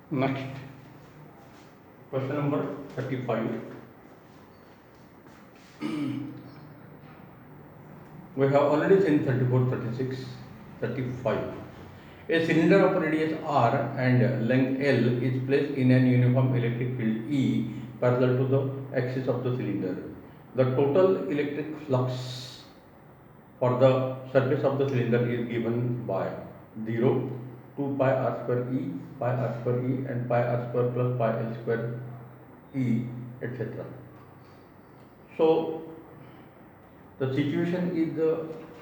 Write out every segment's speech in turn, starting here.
Next, question number 35. We have already seen 34, 36, 35. A cylinder of radius r and length L is placed in an uniform electric field E parallel to the axis of the cylinder. The total electric flux for the surface of the cylinder is given by 0, 2 pi r square E, pi r square E and pi r square plus pi L square E, etc. So the situation is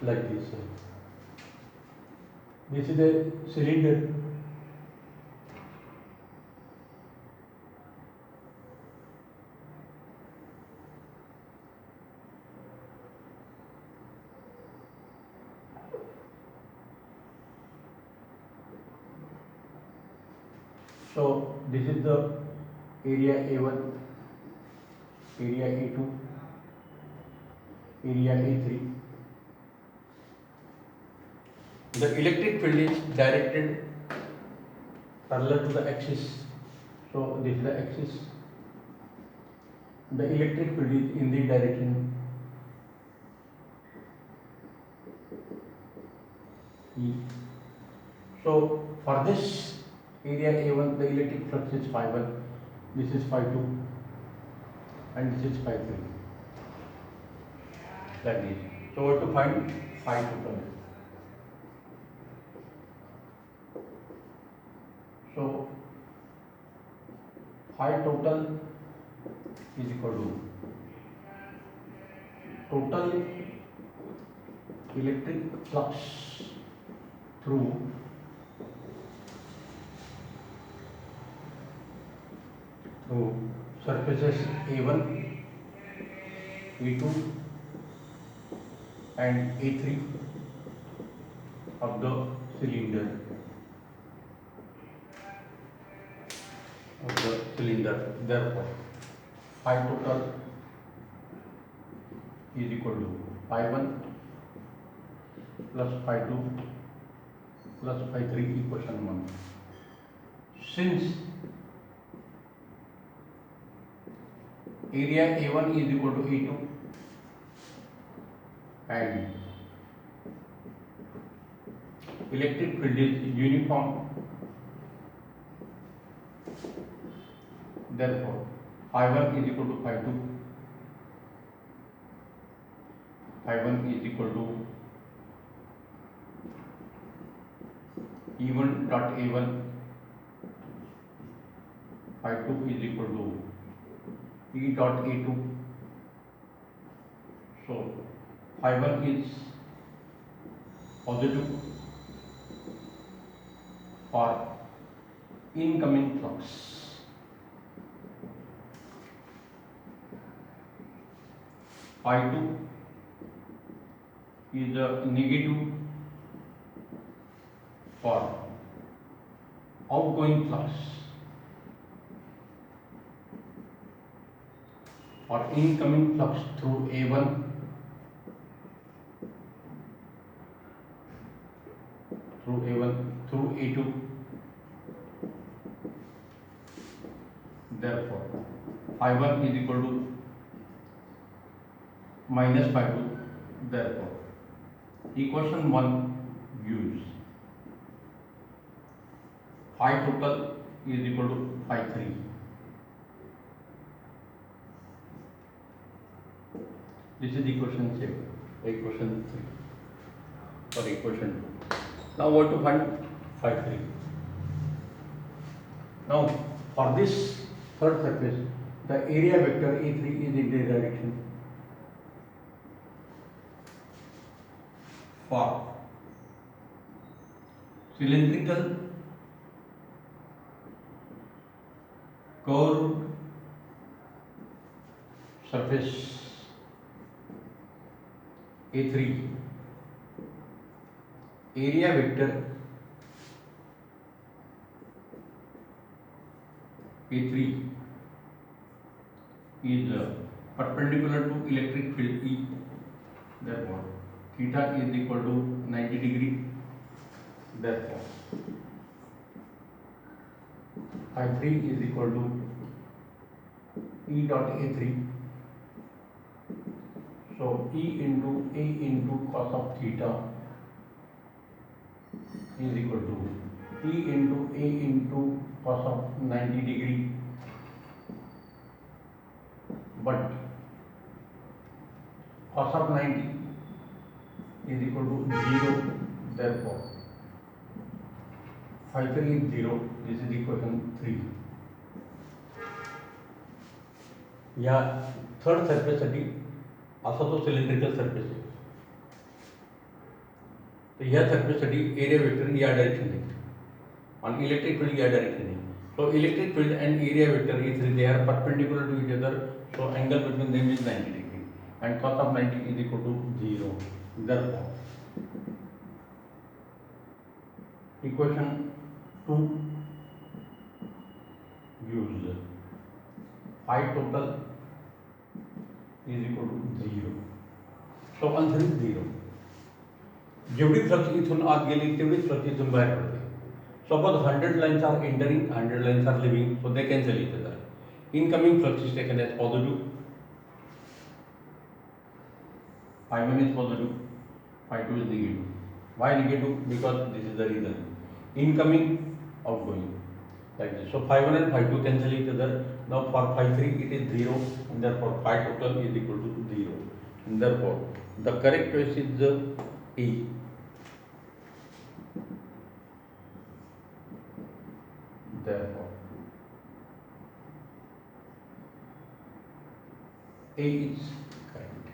like this. This is a cylinder. So this is the area A1, area A2, area A3. The electric field is directed parallel to the axis. So this is the axis. The electric field is in the direction E. So for this area A1, the electric flux is phi 1, this is phi 2, and this is phi 3. Like this. So we have to find phi total. So phi total is equal to total electric flux through surfaces A1, A2 and A3 of the cylinder. Therefore, phi total is equal to phi 1 plus phi 2 plus phi 3 equation 1. Since area A1 is equal to A2 and electric field is uniform, therefore phi 1 is equal to phi 2, phi 1 is equal to E1 dot A1, phi 2 is equal to E dot A2. So phi 1 is positive for incoming flux. Phi 2 is a negative for outgoing flux. For incoming flux through A1, through A2, therefore phi 1 is equal to minus phi 2, therefore equation 1 gives phi total is equal to phi 3. This is equation 7, equation 3 or equation 2. Now what to find phi 3. Now for this third surface, the area vector A3 is in the direction for cylindrical curved surface A3, area vector A3 is perpendicular to electric field E. Therefore, theta is equal to 90 degree. Therefore, phi 3 is equal to E dot A3. So E into A into cos of theta is equal to E into A into cos of 90 degree, but cos of 90 is equal to 0, therefore phi 3 is 0. This is equation 3. या third सरफेससाठी असा तो cylindrical surface आहे, तर या सरफेससाठी area vector या direction आहे आणि इलेक्ट्रिक फील्ड या डायरेक्शन आहे. So electric field and area vector is they are perpendicular to each other, so angle between them is 90 degree and cos of 90 is equal to 0. Therefore equation 2 gives phi total is equal to 0. So answer is 0. जेवढी flux इथून आत गेली तेवढीच flux इथून बाहेर पडते. Suppose 100 lines are entering, 100 lines are leaving, so they cancel each other. Incoming flux is taken as positive, phi 1 is positive, phi 2 is negative. Why negative? Because this is the reason. Incoming, outgoing, like this. So phi 1 and phi 2 cancel each other. Now for phi 3 it is 0, and therefore phi total is equal to 0. And therefore the correct choice is E. Therefore A is correct.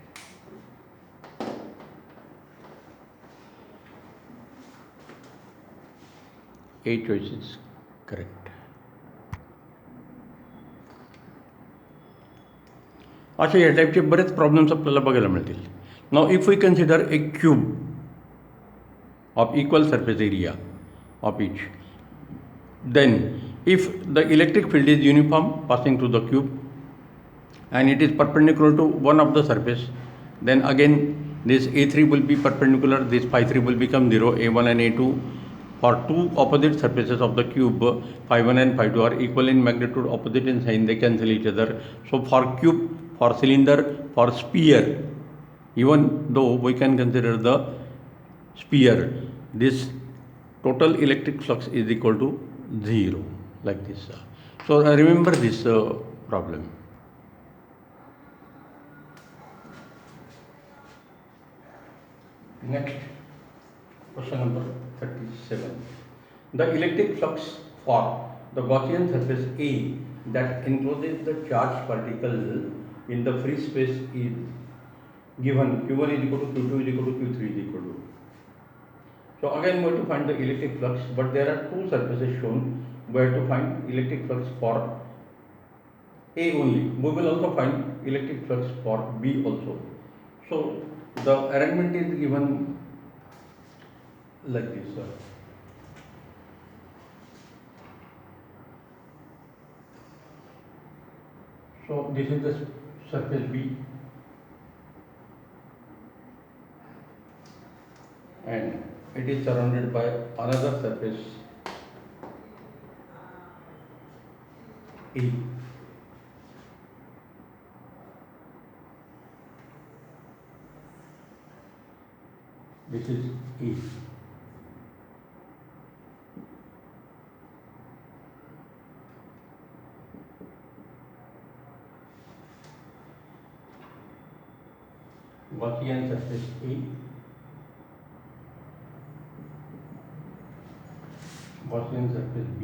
A choice is correct. अशा या टाईपचे बरेच problems आपल्याला बघायला मिळतील. Now if we consider a cube of equal surface area of each, then if the electric field is uniform passing through the cube and it is perpendicular to one of the surface, then again this A3 will be perpendicular, this phi 3 will become 0, A1 and A2 for two opposite surfaces of the cube, phi 1 and phi 2 are equal in magnitude, opposite in sign, they cancel each other. So for cube, for cylinder, for sphere, even though we can consider the sphere, this total electric flux is equal to 0, like this. So remember this problem. Next, question number 37. The electric flux for the Gaussian surface A that encloses the charged particle in the free space is given. Q1 is equal to Q2 is equal to Q3 is equal to. So again we have to find the electric flux, but there are two surfaces shown. We have to find electric flux for A only. We will also find electric flux for B also. So the arrangement is given like this. So this is the surface B, and it is surrounded by another surface E. This is E. Gaussian surface A, Gaussian surface B.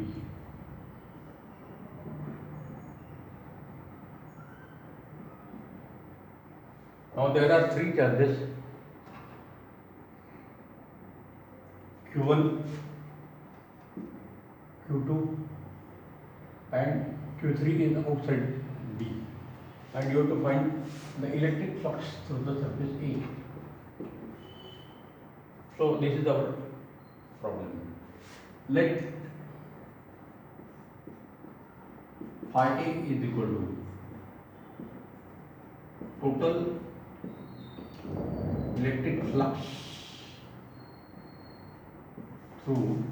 Now there are three charges, Q1, Q2 and Q3 is outside B, and you have to find the electric flux through the surface A. So this is our problem. Let phi A is equal to total electric flux through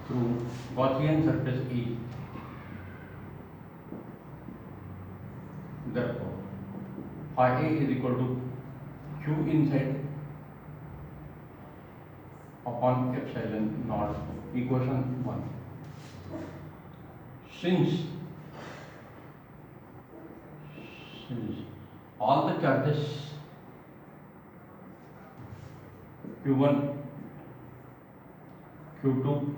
through Gaussian surface E. Therefore, phi A is equal to Q inside upon epsilon naught. Equation 1. Since all the charges Q1, Q2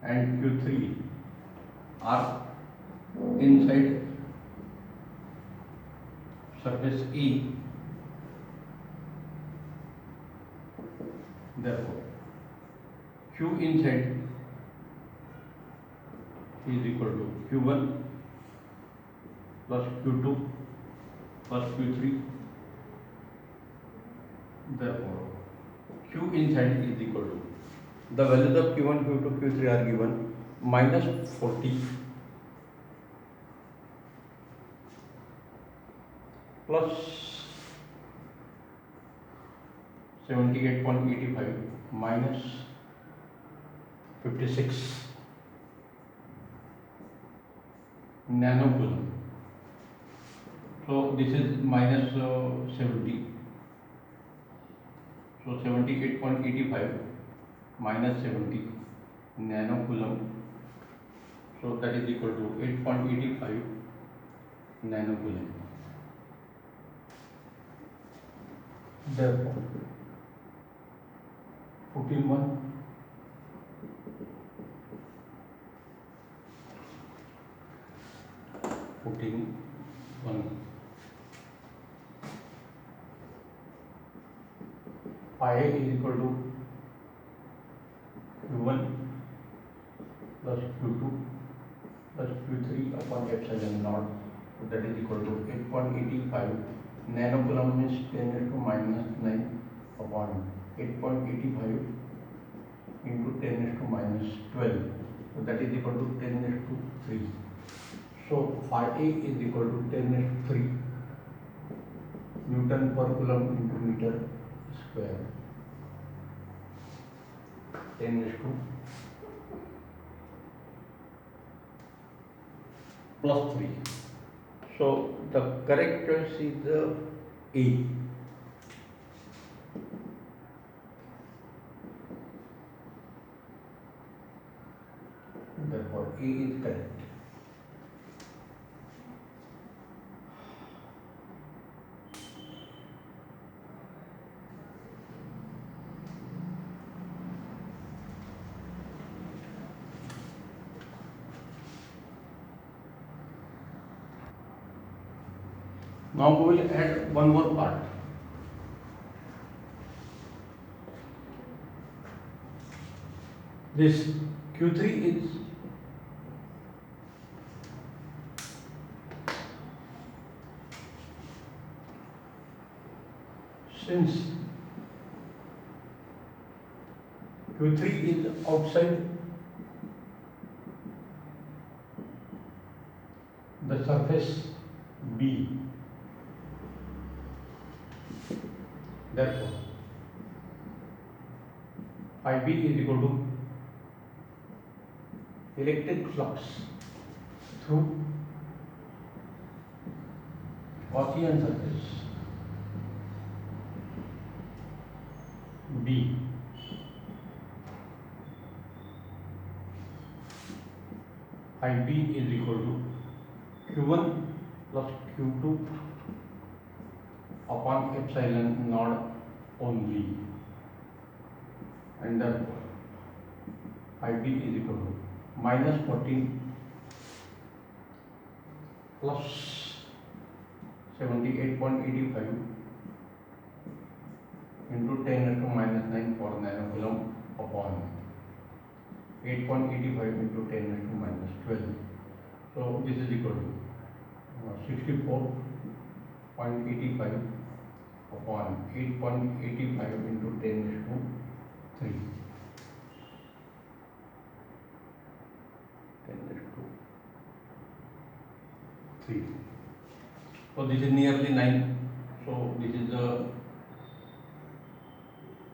and Q3 are inside surface E, therefore Q inside is equal to Q1 plus Q2 plus Q3, therefore Q inside is equal to, the values of Q1, Q2, Q3 are given, minus 40 plus 78.85 minus 56 nanocoulomb. So this is minus 70. So 78.85 minus 70 nanocoulomb. So that is equal to 8.85 nanocoulomb. Therefore, putting one phi A is equal to Q1 plus Q2 plus Q3 upon epsilon naught. So that is equal to 8.85 nanocoulomb means 10 raised to minus 9 upon 8.85 into 10 raised to minus 12. So that is equal to 10 raised to 3. So phi A is equal to 10 raised to 3 Newton per coulomb into meter square. 10 raised to plus 3. So the correct choice is A. Therefore, A is correct. Now we will add one more part. This Q3 is since Q3 is outside the surface B. Therefore, phi B is equal to electric flux through Gaussian surface B. Phi B is equal to Q1 plus Q2 upon epsilon naught only, and therefore phi B is equal to minus 14 plus 78.85 into 10 raised to minus 9 for nanocoulomb upon 8.85 into 10 raised to minus 12. So this is equal to 64.85 upon 8.85 into 10 raised to 3. 10 raised to 3. So this is nearly 9. So this is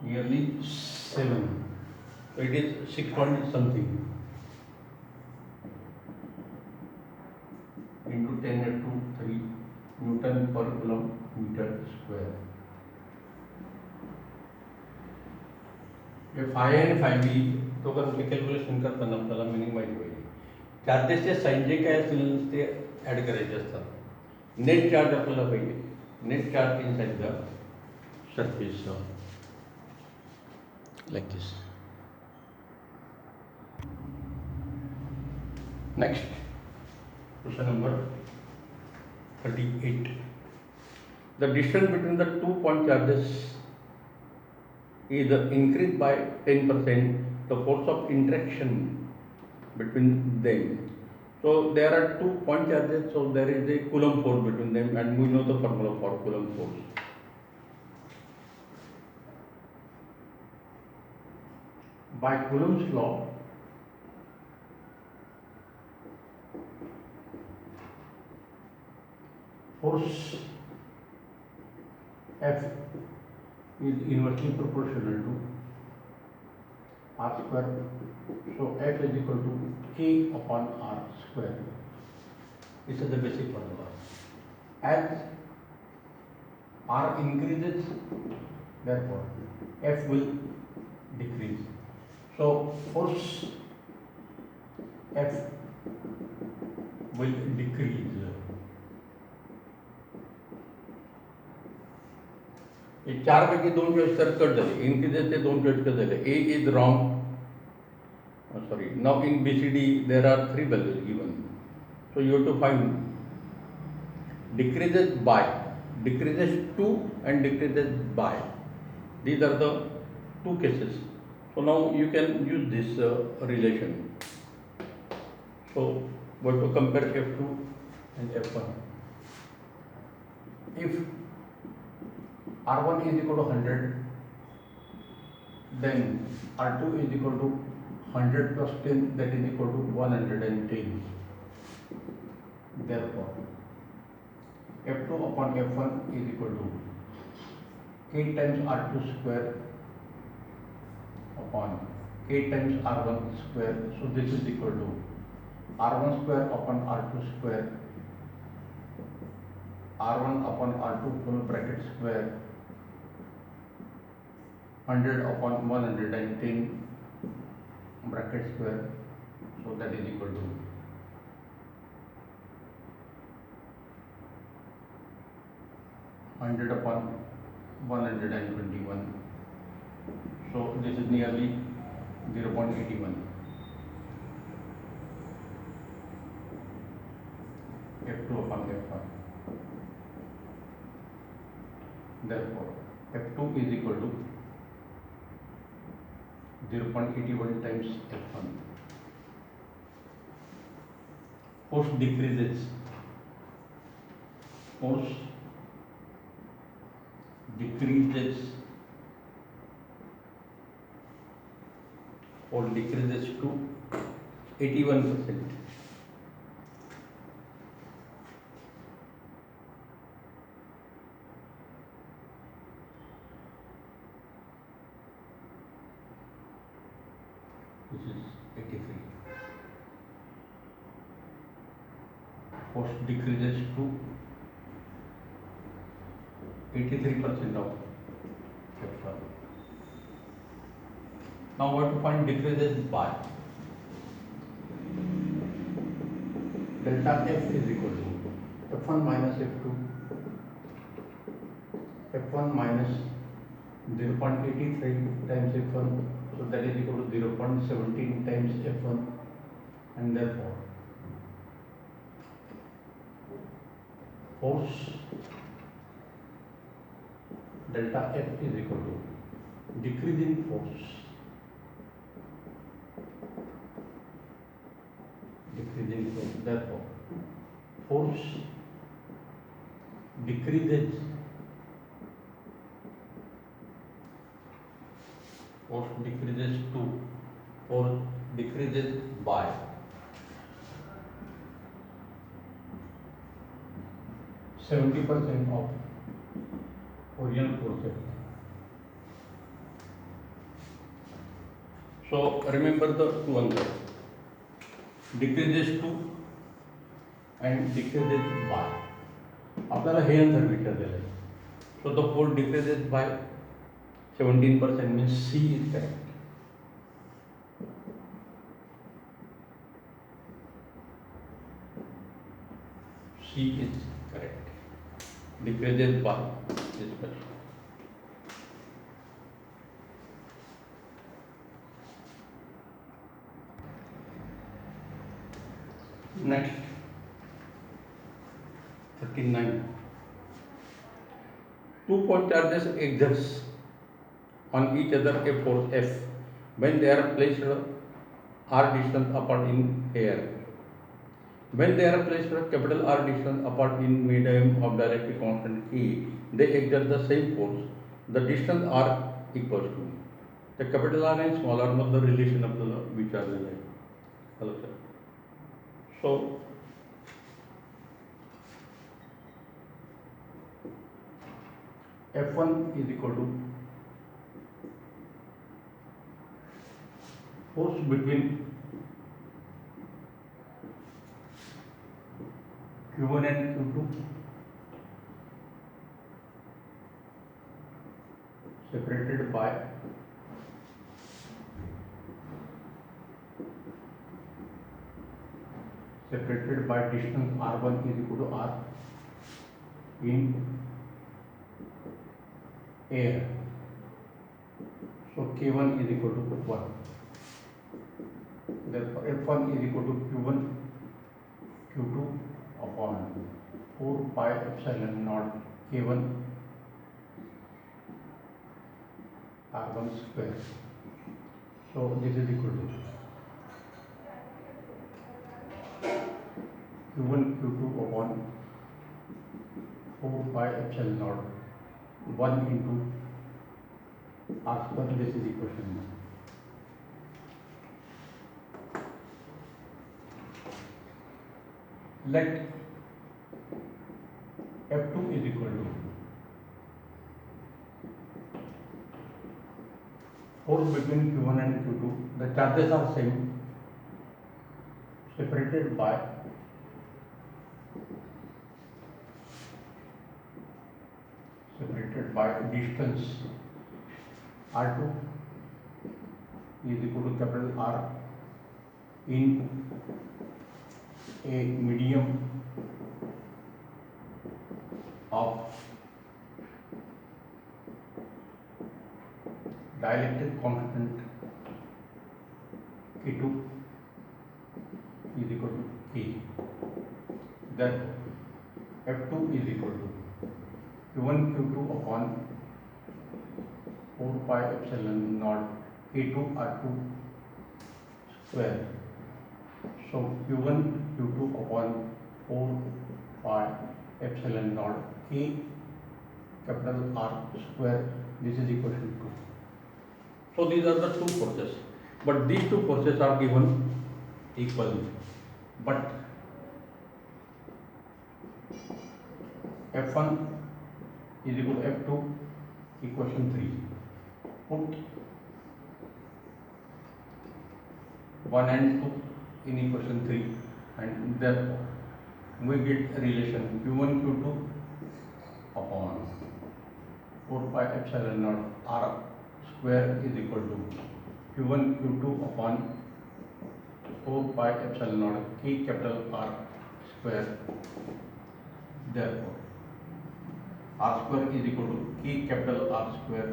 nearly 7. So it is 6 point something into 10 to 3 Newton per coulomb meter square. हे फाय आणि फाय B दोघांचे calculation करताना आपल्याला meaning माहिती पाहिजे. चार्जेसचे sign जे काय असतील ते add करायचे असतात. नेट चार्ज आपल्याला पाहिजे. Net charge inside the surface like this. Next, question number 38. The distance between the 2 point charges is increased by 10%. The force of interaction between them. So there are 2 point charges. So there is a Coulomb force between them, and we know the formula for Coulomb force. By Coulomb's law, force F is inversely proportional to R square. So F is equal to K upon R square. This is the basic formula. As R increases, therefore F will decrease. So force F will decrease. ये चार पैकी दोन choice तर cut झाले. Increases ते दोन choice cut झाले. A is wrong. Sorry. Now in BCD there are 3 values given. So you have to find decreases by, decreases to, and decreases by. These are the 2 cases. So now you can use this relation. So we have to compare F2 and F1. If R1 is equal to 100, then R2 is equal to 100 plus 10, that is equal to 110. Therefore, F2 upon F1 is equal to K times R2 square upon K times R1 square. So this is equal to R1 square upon R2 square, R1 upon R2 full bracket square, 100 upon 110 bracket square. So that is equal to 100 upon 121. So this is nearly 0.81. F2 upon F1. Therefore, F2 is equal to 0.81 times F1. Force decreases. Force decreases. Force decreases to 81%. This is 83. Force decreases to 83% of F1. Now we have to find decreases by. Delta F is equal to F1 minus F2, F1 minus 0.83 times F1, so that is equal to 0.17 times F1, and therefore force delta F is equal to decreasing force, therefore force decreases, force decreases to, force decreases by 70% of original force. So remember the two answers, decreases to and decreases by. आपल्याला हे answer विचारलेलं आहे. So the code decreases by 17% means C is correct. C is correct. Decreases by is correct. Next, 39. Two point charges exerts on each other a force F when they are placed r distance apart in air. When they are placed capital R distance apart in medium of directly constant E, they exert the same force. The distance R equals to the capital R and small r मधलं relation आपल्याला विचारलेलं आहे. Hello sir. So F1 is equal to force between Q1 and Q2 separated by distance R1 is equal to R in air. So K1 is equal to 1. Therefore F1 is equal to Q1 Q2 upon 4 pi epsilon naught K1 R1 square. So this is equal to Q1 Q2 upon 4 pi epsilon naught 1 into R square. This is equation 1. Let F2 is equal to force between Q1 and Q2. The charges are same, separated by distance R2 is equal to capital R in a medium of dielectric constant K2 is equal to K. Therefore F2 is equal to Q1 Q2 upon 4 pi epsilon naught K2 R2 square. So Q1 Q2 upon 4 pi epsilon naught K capital R square. This is equal to 2. So these are the two forces, but these two forces are given equally. But F1 is equal to F2 equation 3. Put 1 and 2 in equation 3 and therefore we get a relation Q1 Q2 upon 4 pi epsilon naught R square is equal to Q1 Q2 upon 4 pi epsilon naught K capital R square. Therefore R square is equal to K capital R square.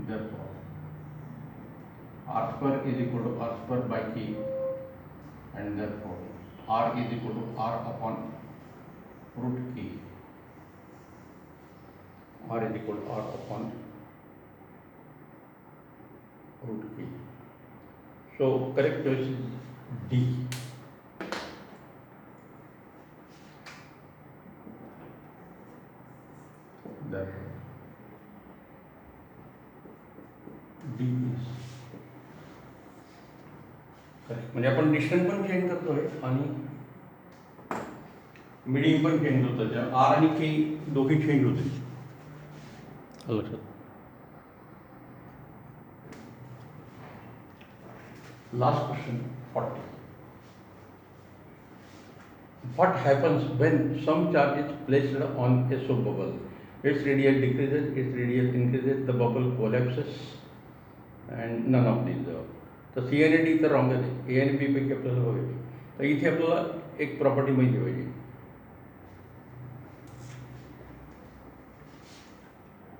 Therefore R square is equal to R square by K, and therefore R is equal to R upon root K. R is equal to R upon root K. So correct choice is D. Therefore D is correct. म्हणजे आपण distance पण change करतोय आणि medium पण change होतं. Are आणि के दोघी चेंज होते. लक्षात Last question 40. What happens when some charge is placed on a soap bubble? Its radius decreases, its radius increases, the bubble collapses, and none of these. तर सी आणि डी तर रॉंगच आहे. ए आणि बी पैकी आपल्याला बघायचे. तर इथे आपल्याला एक प्रॉपर्टी माहिती पाहिजे.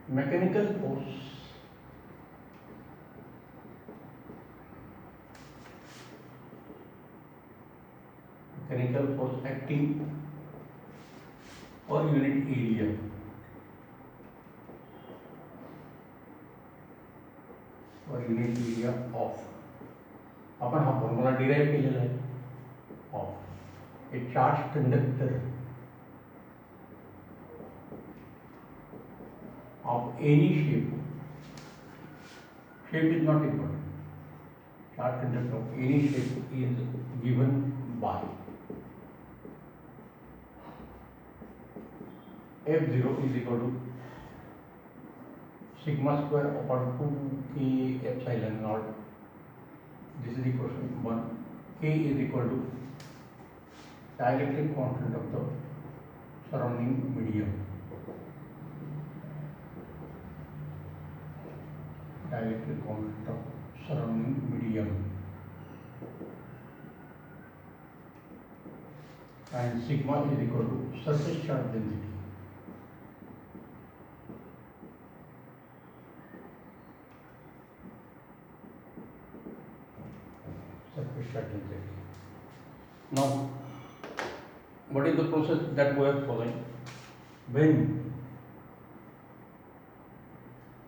Mechanical force acting per unit area of, आपण हा फॉर्म्युला डिराइव केलेला आहे, of A charge conductor of any shape is not important, charge conductor of any shape is given by F0 is equal to sigma square upon 2k epsilon naught. This is equation 1. K is equal to dielectric constant of the surrounding medium. Dielectric constant of surrounding medium. And sigma is equal to surface charge density. Surface charge density. Now, what is the process that we are following? When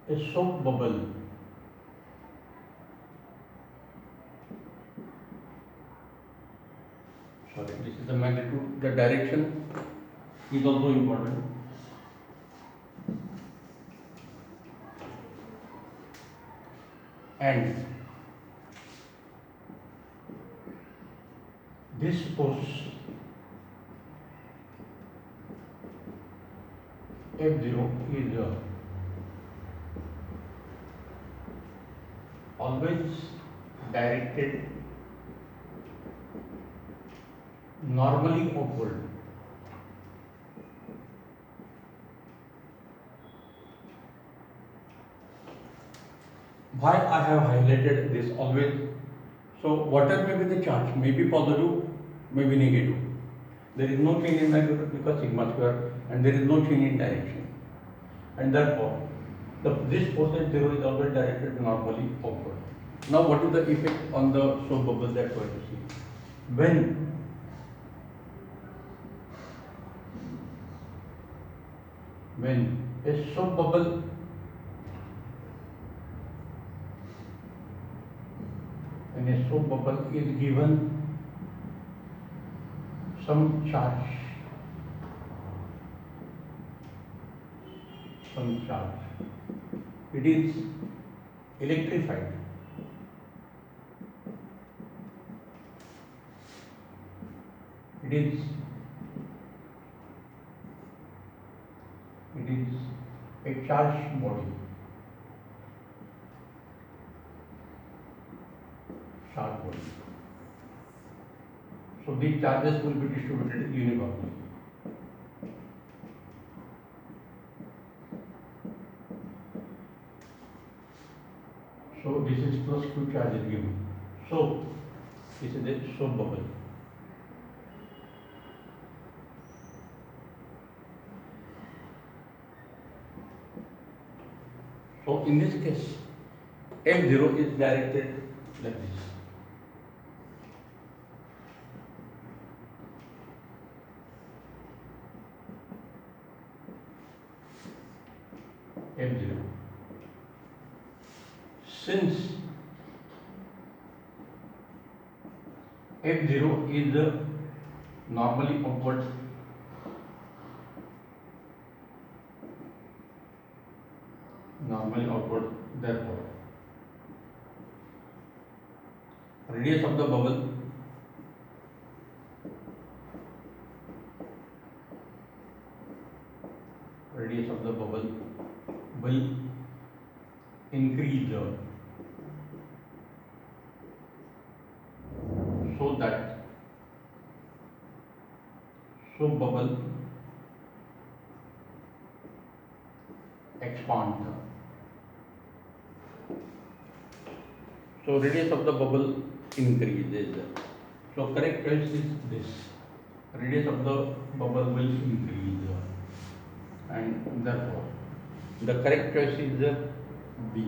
a soap bubble this is the magnitude, the direction is also important. And this force F0 is always directed normally upward. Why I have highlighted this always? So whatever may be the charge, may be positive, may be negative. There is no change in magnitude because sigma square, and there is no change in direction. And therefore, this force F0 is always directed normally upward. Now, what is the effect on the soap bubble that we are to see? When a soap bubble is given some charge, it is electrified. It is a charged body. So these charges will be distributed uniformly. So this is plus Q charge is given. So this is a soap bubble. So in this case, F0 is directed like this. F0. Since F0 is normally upward, therefore radius of the bubble will increase soap bubble expand. So radius of the bubble increases. So correct choice is this. Radius of the bubble will increase, and therefore the correct choice is B.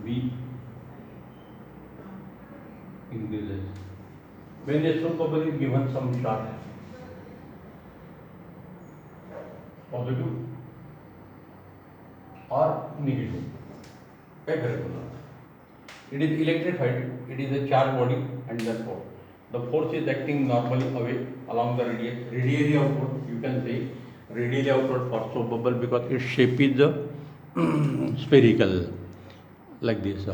B increases. When a soap bubble is given some charge, positive or negative, a variable. It is electrified, it is a charged body, and therefore the force is acting normally away along the radially outward. You can say radially outward for soap bubble because its shape is spherical, like this.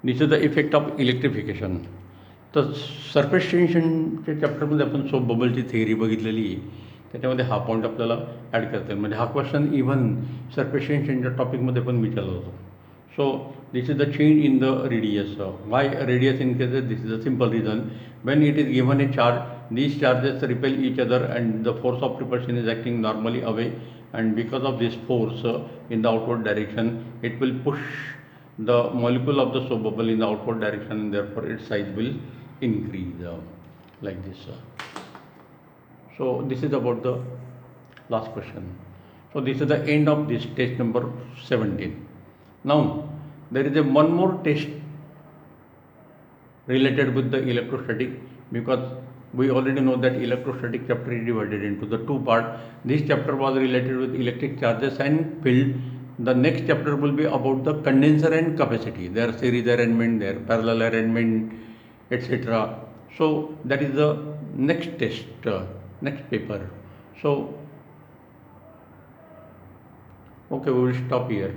This is the effect of electrification. तर surface टेन्शनच्या चॅप्टरमध्ये आपण soap बबलची theory बघितलेली आहे. त्याच्यामध्ये हा point आपल्याला add करता येईल. म्हणजे हा क्वेश्चन इव्हन सरफेस टेन्शनच्या टॉपिकमध्ये पण विचारला होतो. So this is the change in the radius. Why radius increases? This is a simple reason. When it is given a charge, these charges repel each other and the force of repulsion is acting normally away, and because of this force in the outward direction, it will push the molecule of the soap bubble in the outward direction, and therefore its size will increase like this. So this is about the last question. So this is the end of this test number 17. Now there is one more test related with the electrostatic, because we already know that electrostatic chapter is divided into the two parts. This chapter was related with electric charges and field. The next chapter will be about the condenser and capacity, their series arrangement, their parallel arrangement, etc. So that is the next test, next paper. So okay, we will stop here.